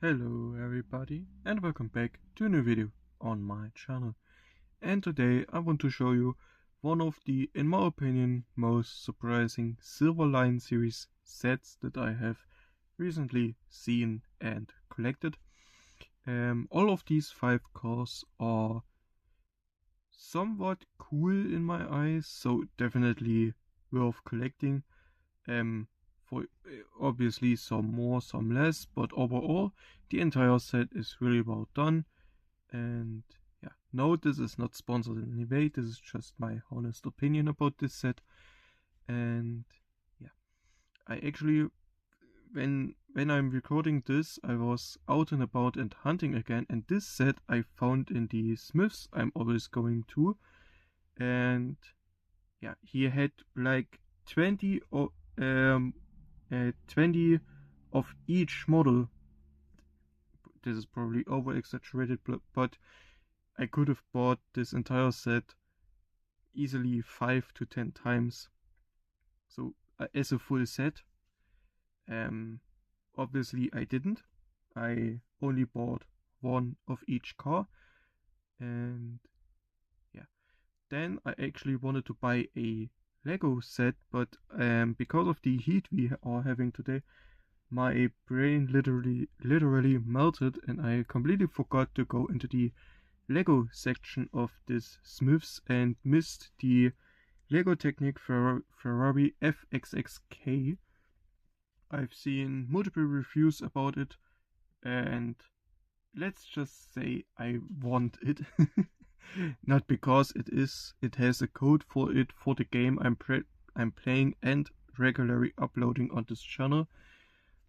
Hello everybody and welcome back to a new video on my channel. And today I want to show you one of the, in my opinion, most surprising Silverline series sets that I have recently seen and collected. All of these 5 cars are somewhat cool in my eyes, so definitely worth collecting. For obviously some more, some less, but overall the entire set is really well done. And yeah, no, this is not sponsored in any way, this is just my honest opinion about this set. And yeah, I actually, when I'm recording this, I was out and about and hunting again, and this set I found in the Smiths I'm always going to. And yeah, he had like 20 or 20 of each model. This is probably over exaggerated, but I could have bought this entire set easily 5 to 10 times. So as a full set. Obviously I didn't. I only bought one of each car, and yeah, then I actually wanted to buy a Lego set, but because of the heat we are having today, my brain literally melted and I completely forgot to go into the Lego section of this Smiths and missed the Lego Technic Ferrari FXXK. I've seen multiple reviews about it, and let's just say I want it. Not because it has a code for it for the game I'm playing and regularly uploading on this channel,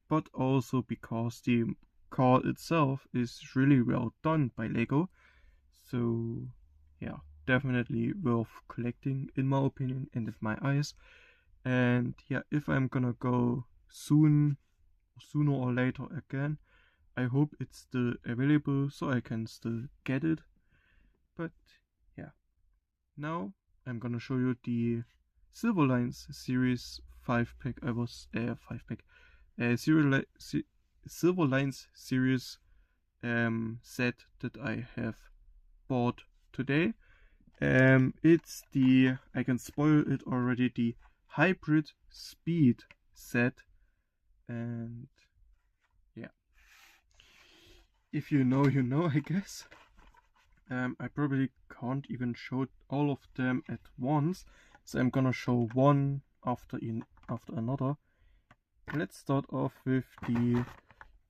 but also because the car itself is really well done by Lego. So yeah, definitely worth collecting in my opinion and in my eyes. And yeah, if I'm gonna go sooner or later again, I hope it's still available so I can still get it. But yeah, now I'm gonna show you the Silverlines series 5-pack. Silverlines series set that I have bought today. It's the, I can spoil it already, the Hybrid Speed set. And yeah, if you know, you know, I guess. I probably can't even show all of them at once, so I'm gonna show one after another. Let's start off with the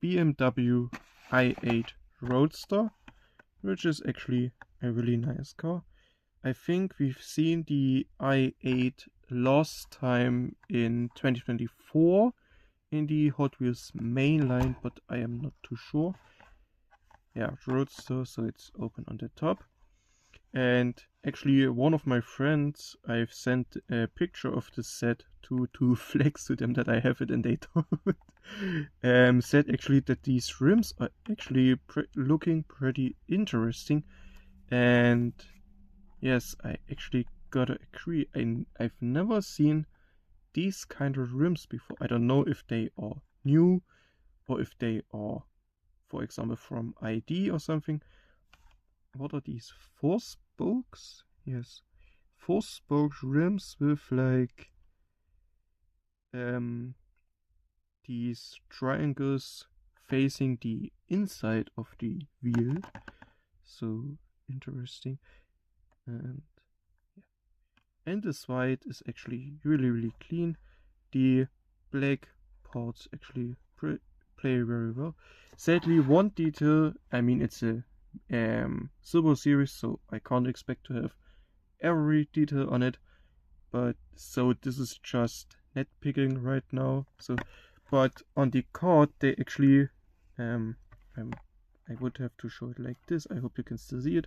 BMW i8 Roadster, which is actually a really nice car. I think we've seen the i8 last time in 2024 in the Hot Wheels main line, but I am not too sure. Yeah, Roadster, so it's open on the top. And actually one of my friends, I've sent a picture of the set to flex to them that I have it, and they told said actually that these rims are actually looking pretty interesting. And yes, I actually gotta agree. I've never seen these kind of rims before. I don't know if they are new or if they are, for example, from ID or something. What are these? 4 spokes? Yes. 4 spoke rims with like these triangles facing the inside of the wheel. So interesting. And yeah. And this white is actually really clean. The black parts actually play very well. Sadly, one detail, I mean it's a Silver series, so I can't expect to have every detail on it, but so this is just nitpicking right now. So, but on the card they actually I would have to show it like this. I hope you can still see it.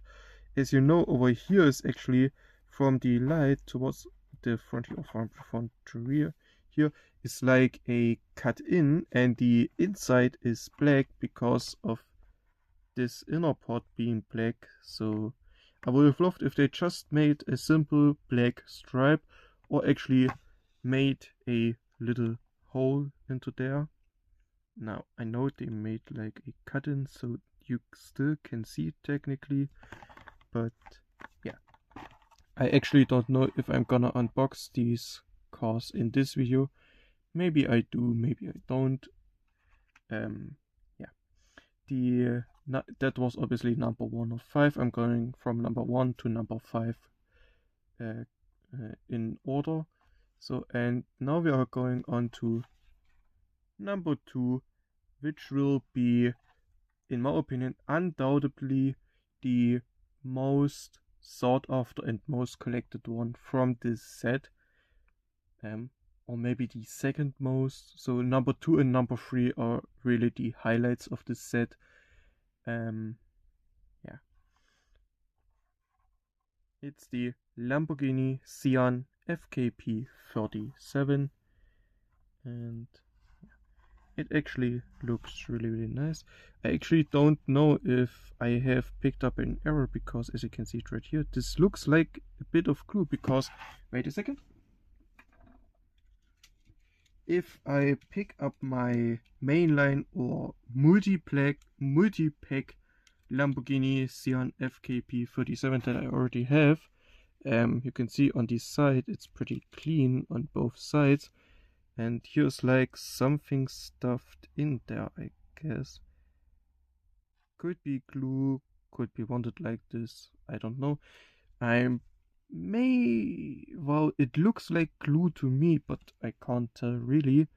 As you know, over here is actually from the light towards the front here, or from front to rear here, is like a cut in, and the inside is black because of this inner part being black. So I would have loved if they just made a simple black stripe, or actually made a little hole into there. Now, I know they made like a cut-in so you still can see it technically, but yeah. I actually don't know if I'm gonna unbox these cars in this video. Maybe I do, maybe I don't. Yeah. That was obviously number 1 of 5. I'm going from number 1 to number 5 uh, in order. So, and now we are going on to number 2, which will be, in my opinion, undoubtedly the most sought after and most collected one from this set. Or maybe the second most. So number 2 and number 3 are really the highlights of this set. Yeah. It's the Lamborghini Sian FKP 37, and it actually looks really nice. I actually don't know if I have picked up an error because, as you can see it right here, this looks like a bit of glue because, wait a second. If I pick up my mainline or multi-pack Lamborghini Sian FKP 37 that I already have, you can see on this side it's pretty clean on both sides, and here's like something stuffed in there, I guess. Could be glue, could be wanted like this, I don't know. Well, it looks like glue to me, but I can't tell really.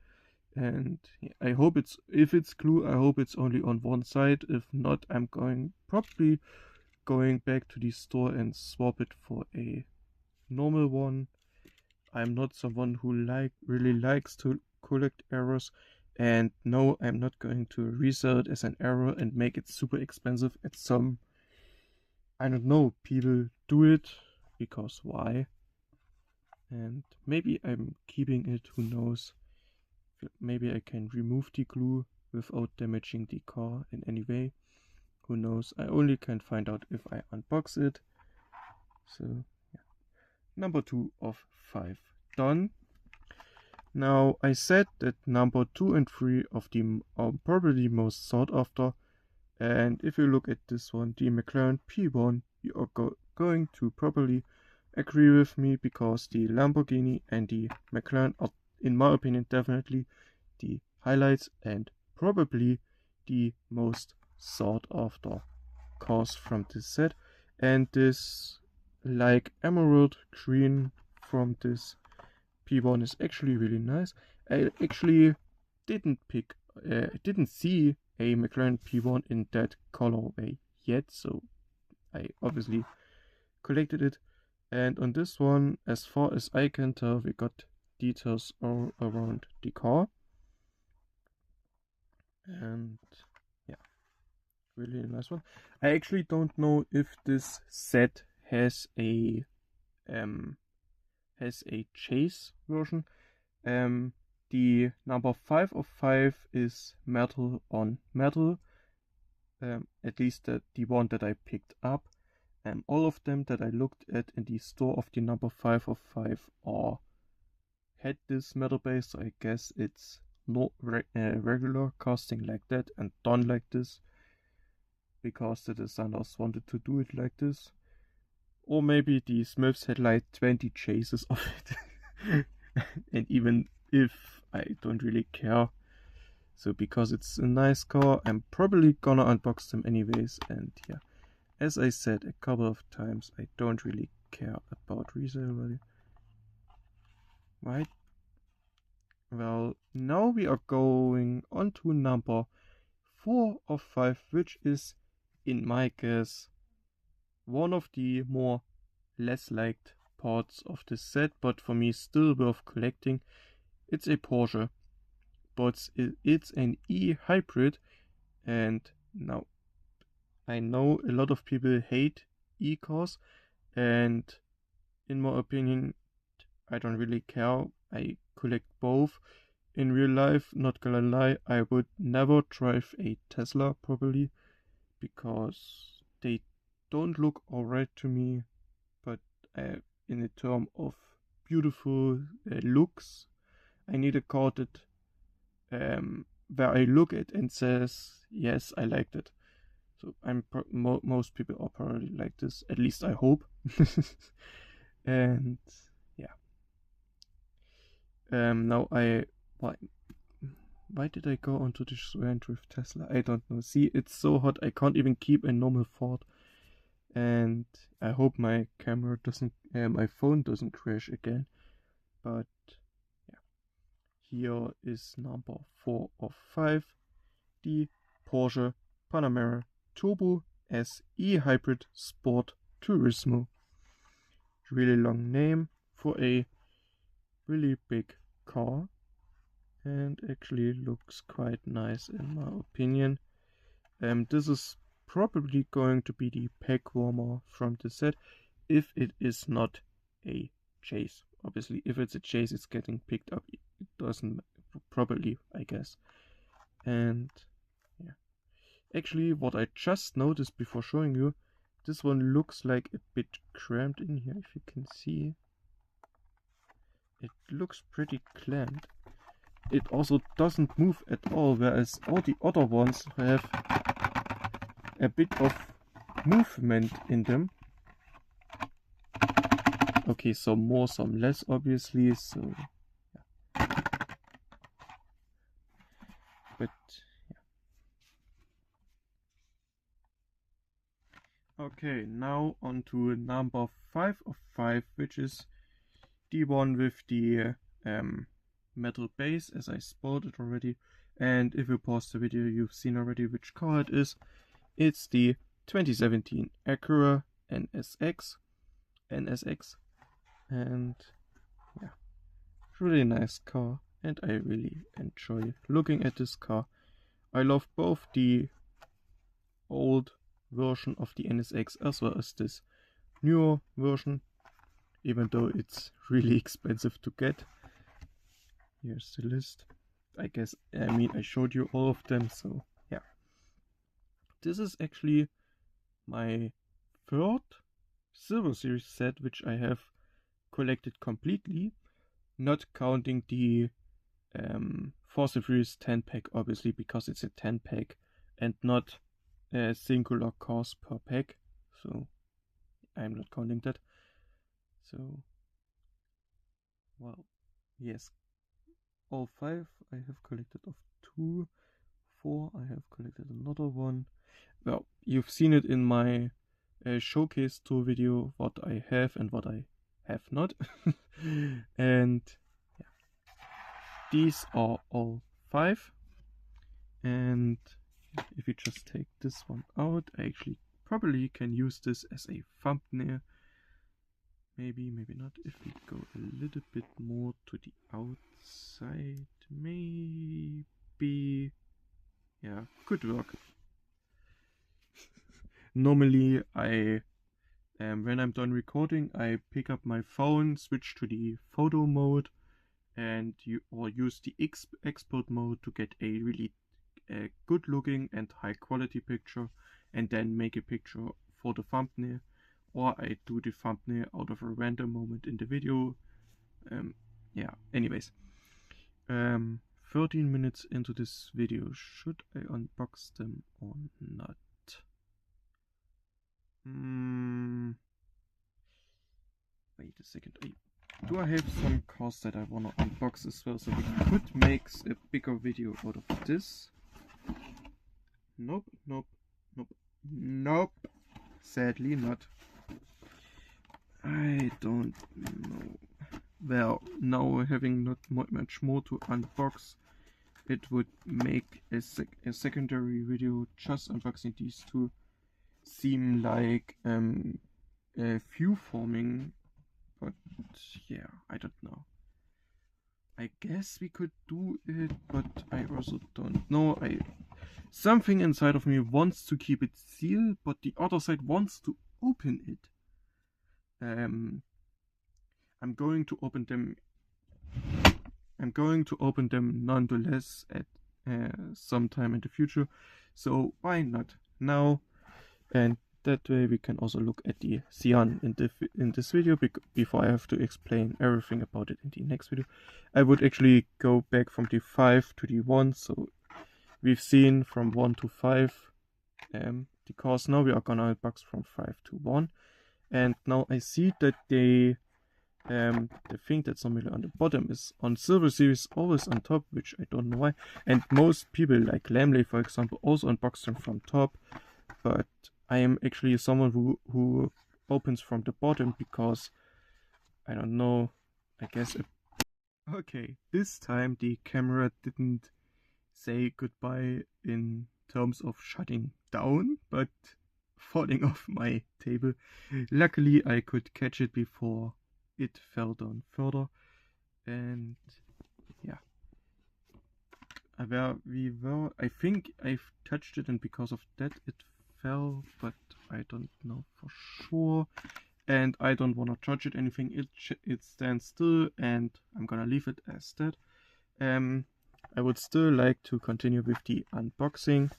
And I hope if it's glue, I hope it's only on one side. If not, I'm probably going back to the store and swap it for a normal one. I'm not someone who really likes to collect errors, and no, I'm not going to resell it as an error and make it super expensive at some, I don't know, people do it because why? And maybe I'm keeping it, who knows. Maybe I can remove the glue without damaging the car in any way. Who knows? I only can find out if I unbox it. So, yeah. Number 2 of 5 done. Now, I said that number 2 and 3 of them are probably most sought after. And if you look at this one, the McLaren P1, you are going to probably agree with me because the Lamborghini and the McLaren are, in my opinion, definitely the highlights and probably the most sought after cars from this set. And this like emerald green from this P1 is actually really nice. I actually didn't see a McLaren P1 in that colorway yet, so I obviously collected it. And on this one, as far as I can tell, we got details all around the car. And yeah, really nice one. I actually don't know if this set has a chase version. The number 5 of 5 is metal on metal. At least the one that I picked up. All of them that I looked at in the store of the number 5 of 5 had this metal base, so I guess it's not regular casting like that and done like this because the designers wanted to do it like this. Or maybe the Smiths had like 20 chases of it. And even if, I don't really care. So because it's a nice car, I'm probably gonna unbox them anyways. And yeah, as I said a couple of times, I don't really care about resale value. Right? Well, now we are going on to number 4 of 5, which is, in my guess, one of the more less liked parts of the set, but for me still worth collecting. It's a Porsche, but it's an e-hybrid, and now I know a lot of people hate e-cars, and in my opinion, I don't really care. I collect both. In real life, not gonna lie, I would never drive a Tesla probably because they don't look alright to me, but in the term of beautiful looks, I need a car that where I look at and says, yes, I liked it. So most people are probably like this, at least I hope. And yeah. Now why did I go onto this rant with Tesla? I don't know. See, it's so hot I can't even keep a normal thought. And I hope my camera doesn't, my phone doesn't crash again. But yeah, here is number 4 of 5, the Porsche Panamera Turbo SE Hybrid Sport Turismo. Really long name for a really big car, and actually looks quite nice in my opinion. This is probably going to be the pack warmer from the set, if it is not a chase. Obviously, if it's a chase, it's getting picked up. It doesn't properly, I guess. And yeah, actually, what I just noticed before showing you, this one looks like a bit cramped in here. If you can see, it looks pretty clamped. It also doesn't move at all, whereas all the other ones have a bit of movement in them. Okay, some more, some less, obviously, so yeah. But yeah. Okay, now on to number 5 of 5, which is the one with the metal base, as I spoiled it already. And if you pause the video, you've seen already which car it is. It's the 2017 Acura NSX, and yeah, really nice car, and I really enjoy looking at this car. I love both the old version of the NSX as well as this newer version, even though it's really expensive to get. Here's the list. I showed you all of them, so yeah. This is actually my third Silver Series set which I have collected completely, not counting the Forza Furious 10 pack, obviously, because it's a 10 pack and not singular cars per pack, so I'm not counting that. So, well, yes, all 5 I have collected of 2, 4 I have collected another one. Well, you've seen it in my showcase tour video, what I have and what I have not. And yeah, these are all 5. And if you just take this one out, I actually probably can use this as a thumbnail. Maybe, maybe not. If we go a little bit more to the outside, maybe. Yeah, could work. Normally, when I'm done recording, I pick up my phone, switch to the photo mode, and use the export mode to get a really good looking and high quality picture, and then make a picture for the thumbnail. Or I do the thumbnail out of a random moment in the video. Yeah, anyways. 13 minutes into this video. Should I unbox them or not? Wait a second. Do I have some cars that I want to unbox as well? So we could make a bigger video out of this. Nope, nope, nope, nope. Sadly not. I don't know. Well, now having not much more to unbox, it would make a secondary video just unboxing these two seem like view forming, but yeah, I don't know. I guess we could do it, but I also don't know. Something inside of me wants to keep it sealed, but the other side wants to open it. I'm going to open them. I'm going to open them nonetheless at some time in the future. So why not now? And that way we can also look at the Sian in this video before I have to explain everything about it in the next video. I would actually go back from the 5 to the 1, so we've seen from 1 to 5 decals. Now we are gonna unbox from 5 to 1. And now I see that the thing that's normally on the bottom is on Silver Series always on top, which I don't know why. And most people, like Lamley for example, also unbox them from top. But I am actually someone who opens from the bottom because, I don't know, I guess... Okay, this time the camera didn't say goodbye in terms of shutting down, but falling off my table. Luckily I could catch it before it fell down further, and yeah, I think I've touched it and because of that it fell, but I don't know for sure, and I don't want to touch it anything. It stands still and I'm gonna leave it as that. I would still like to continue with the unboxing.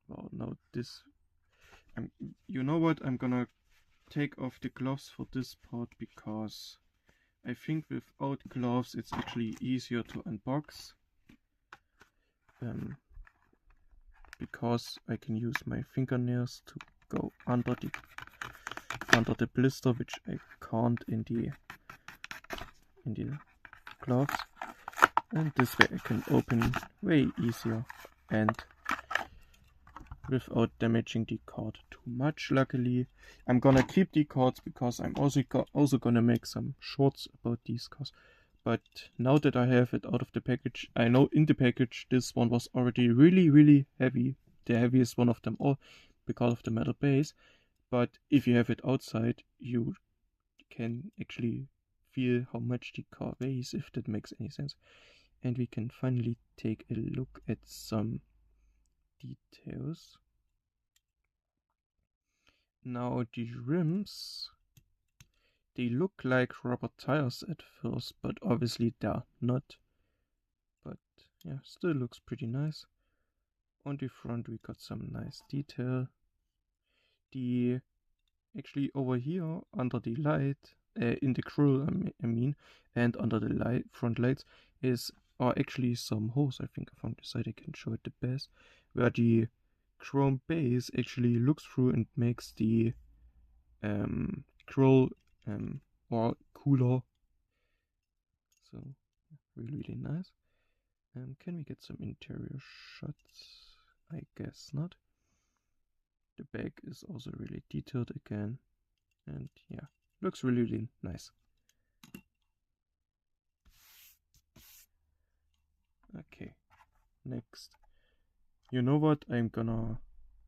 Well, no, this you know what, I'm gonna take off the gloves for this part because I think without gloves it's actually easier to unbox, because I can use my fingernails to go under the blister, which I can't in the gloves, and this way I can open way easier and without damaging the card too much. Luckily, I'm gonna keep the cards because I'm also gonna make some shorts about these cards. But now that I have it out of the package, I know in the package this one was already really heavy, the heaviest one of them all because of the metal base. But if you have it outside, you can actually feel how much the card weighs, if that makes any sense. And we can finally take a look at some details. Now the rims, they look like rubber tires at first, but obviously they're not. But yeah, still looks pretty nice. On the front we got some nice detail. Actually over here under the light, in the grill I mean, and under the front lights are actually some holes. I think from the side I can show it the best, where the chrome base actually looks through and makes the grill or cooler. So really nice. Can we get some interior shots? I guess not. The back is also really detailed again, and yeah, looks really nice. Okay, next. You know what? I'm gonna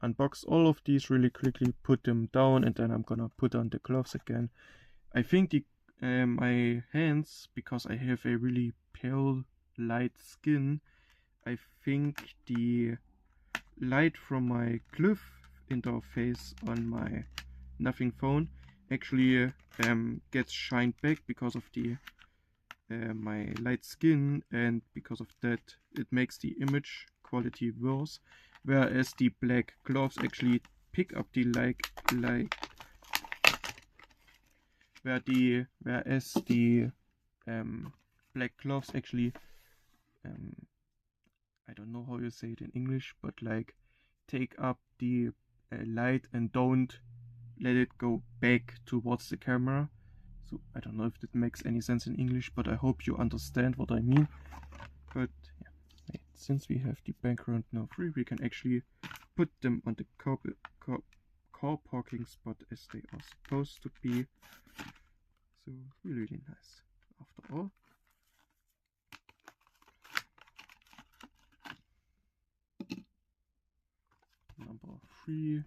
unbox all of these really quickly, put them down, and then I'm gonna put on the gloves again. I think my hands, because I have a really pale light skin, I think the light from my glyph interface on my Nothing phone actually gets shined back because of the my light skin, and because of that it makes the image quality worse, whereas the black gloves actually pick up the whereas the black gloves actually I don't know how you say it in English, but like take up the light and don't let it go back towards the camera. So I don't know if that makes any sense in English, but I hope you understand what I mean. But yeah, wait, since we have the background now free, we can actually put them on the car parking spot as they are supposed to be. So really nice after all. Number 3.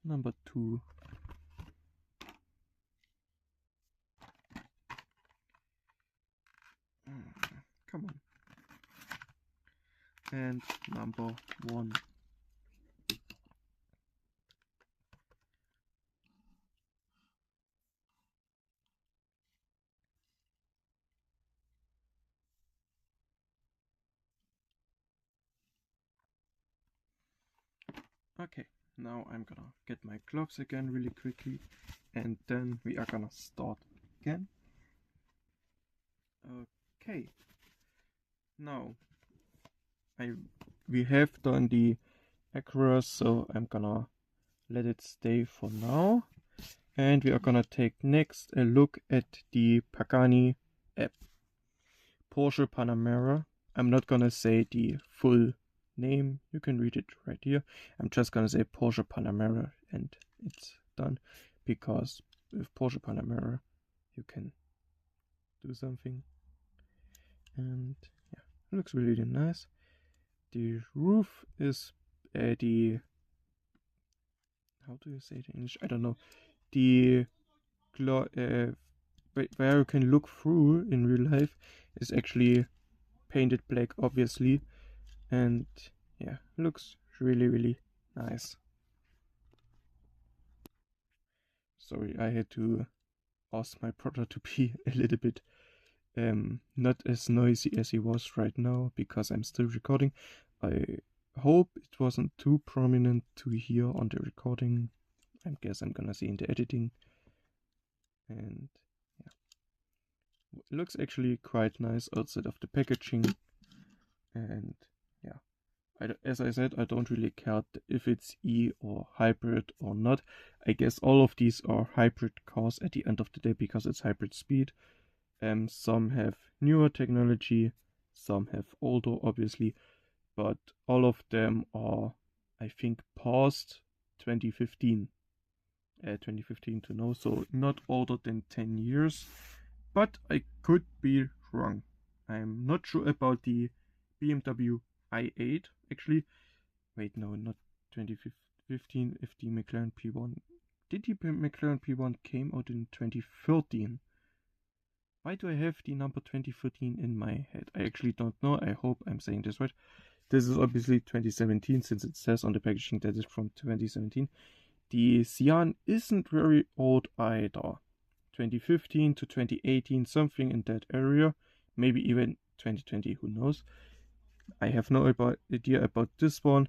Number 2. Come on. And number 1. Okay, now I'm gonna get my gloves again really quickly, and then we are gonna start again. Okay, now we have done the Acura, so I'm gonna let it stay for now, and we are gonna take next a look at the Pagani app, Porsche Panamera. I'm not gonna say the full name, you can read it right here. I'm just gonna say Porsche Panamera and it's done, because with Porsche Panamera you can do something. And yeah, it looks really nice. The roof is the, how do you say it in English? I don't know. The where you can look through in real life is actually painted black, obviously, and yeah, looks really nice. Sorry, I had to ask my brother to be a little bit not as noisy as he was right now, because I'm still recording. I hope it wasn't too prominent to hear on the recording. I guess I'm gonna see in the editing. And yeah, it looks actually quite nice outside of the packaging. And yeah, as I said, I don't really care if it's E or hybrid or not. I guess all of these are hybrid cars at the end of the day, because it's hybrid speed. Some have newer technology, some have older, obviously, but all of them are, I think, past 2015. 2015 to know, so not older than 10 years, but I could be wrong. I'm not sure about the BMW i8, actually. Wait, no, not 2015, if the McLaren P1... Did the McLaren P1 came out in 2013? Why do I have the number 2013 in my head? I actually don't know. I hope I'm saying this right. This is obviously 2017, since it says on the packaging that it's from 2017. The Sian isn't very old either. 2015 to 2018, something in that area. Maybe even 2020, who knows. I have no idea about this one.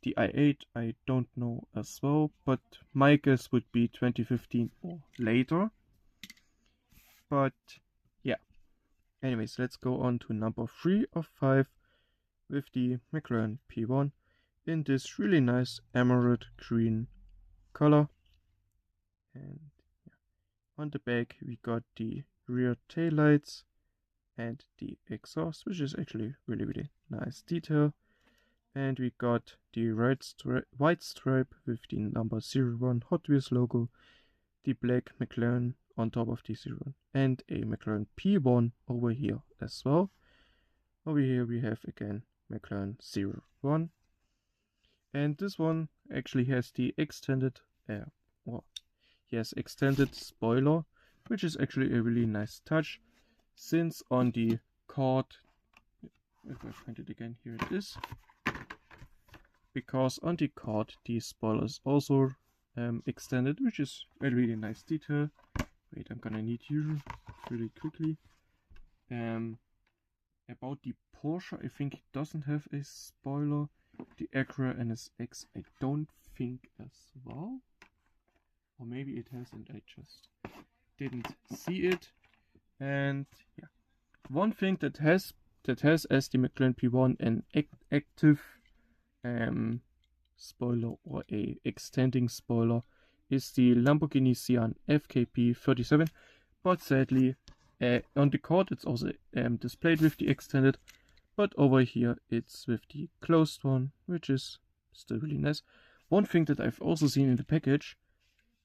The i8 I don't know as well, but my guess would be 2015 or later. But yeah. Anyways, let's go on to number 3 of 5 with the McLaren P1 in this really nice emerald green color. And yeah, on the back we got the rear taillights and the exhaust, which is actually really nice detail. And we got the white stripe with the number 01 Hot Wheels logo, the black McLaren on top of the 01, and a McLaren P1 over here as well. Over here we have again McLaren 01, and this one actually has the extended extended spoiler, which is actually a really nice touch, since on the card, if I find it again, here it is, because on the card the spoiler is also extended, which is a really nice detail. Wait, I'm gonna need you really quickly. About the Porsche, I think it doesn't have a spoiler. The Acura NSX, I don't think as well. Or maybe it has and I just didn't see it. And yeah, one thing that has as the McLaren P1 an active spoiler or a extending spoiler is the Lamborghini Sian FKP 37, but sadly on the card it's also displayed with the extended, but over here it's with the closed one, which is still really nice. One thing that I've also seen in the package,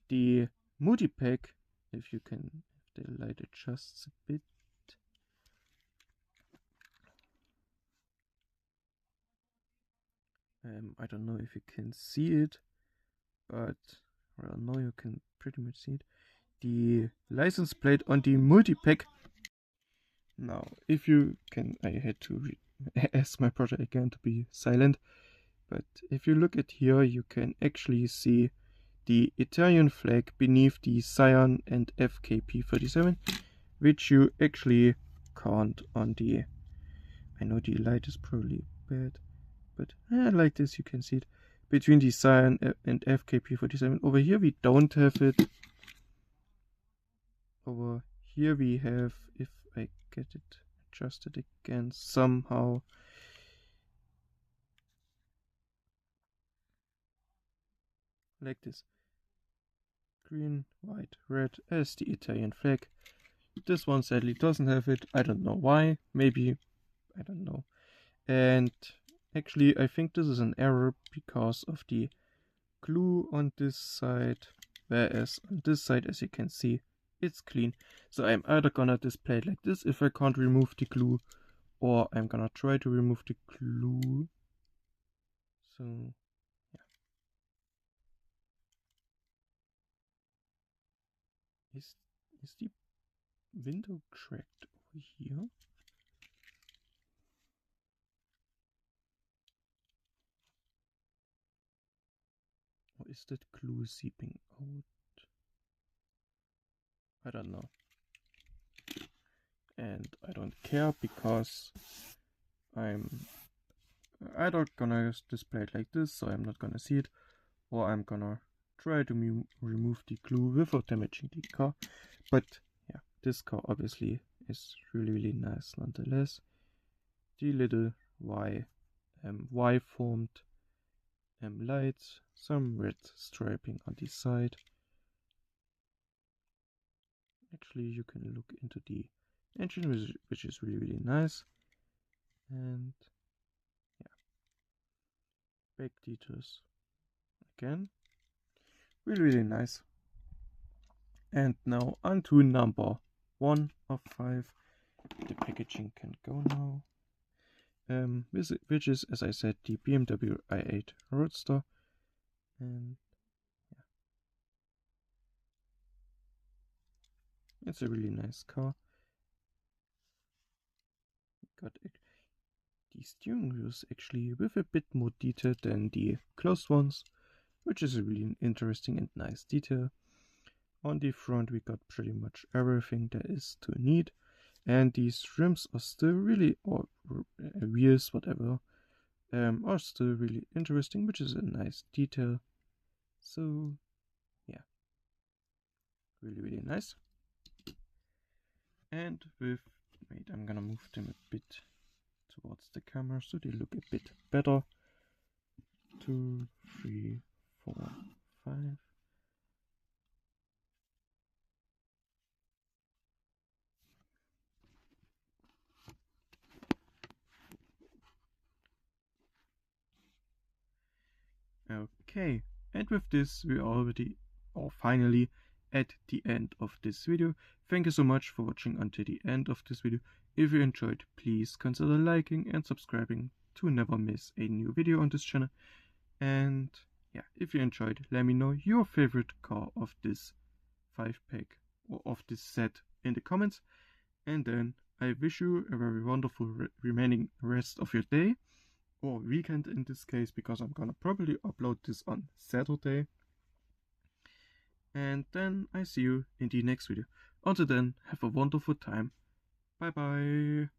the multi-pack, if you can, if the light adjusts a bit. I don't know if you can see it, but well, now you can pretty much see it. The license plate on the multi-pack. Now, if you can, I had to ask my brother again to be silent, but if you look at here, you can actually see the Italian flag beneath the Sian and FKP 37, which you actually can't on the... I know the light is probably bad, but like this you can see it. between design and FKP47. Over here we don't have it. Over here we have, if I get it adjusted again somehow, like this: green, white, red as the Italian flag. This one sadly doesn't have it. I don't know why. Maybe, I don't know. And actually I think this is an error because of the glue on this side, whereas on this side, as you can see, it's clean. So I'm either gonna display it like this if I can't remove the glue, or I'm gonna try to remove the glue. So yeah. Is the window cracked over here? Or is that glue seeping out? I don't know. And I don't care because I'm either gonna display it like this, so I'm not gonna see it, or I'm gonna try to remove the glue without damaging the car. But yeah, this car obviously is really nice nonetheless. The little Y-formed lights, some red striping on the side. Actually, you can look into the engine, which is really nice. And yeah, back details again, really nice. And now on to number 1 of 5. The packaging can go now. Which is, as I said, the BMW i8 Roadster. And yeah, it's a really nice car. Got it. The steering wheel is actually with a bit more detail than the closed ones, which is a really interesting and nice detail. On the front we got pretty much everything there is to need, and these rims are still really, or wheels, whatever, are still really interesting, which is a nice detail. So yeah, really nice. And wait, I'm gonna move them a bit towards the camera so they look a bit better. 2, 3, 4, 5. Okay, and with this we already, or finally, at the end of this video. Thank you so much for watching until the end of this video. If you enjoyed, please consider liking and subscribing to never miss a new video on this channel. And yeah, if you enjoyed, let me know your favorite car of this 5-pack or of this set in the comments. And then I wish you a very wonderful remaining rest of your day, or weekend in this case, because I'm gonna probably upload this on Saturday. And then I see you in the next video. Until then, have a wonderful time. Bye bye.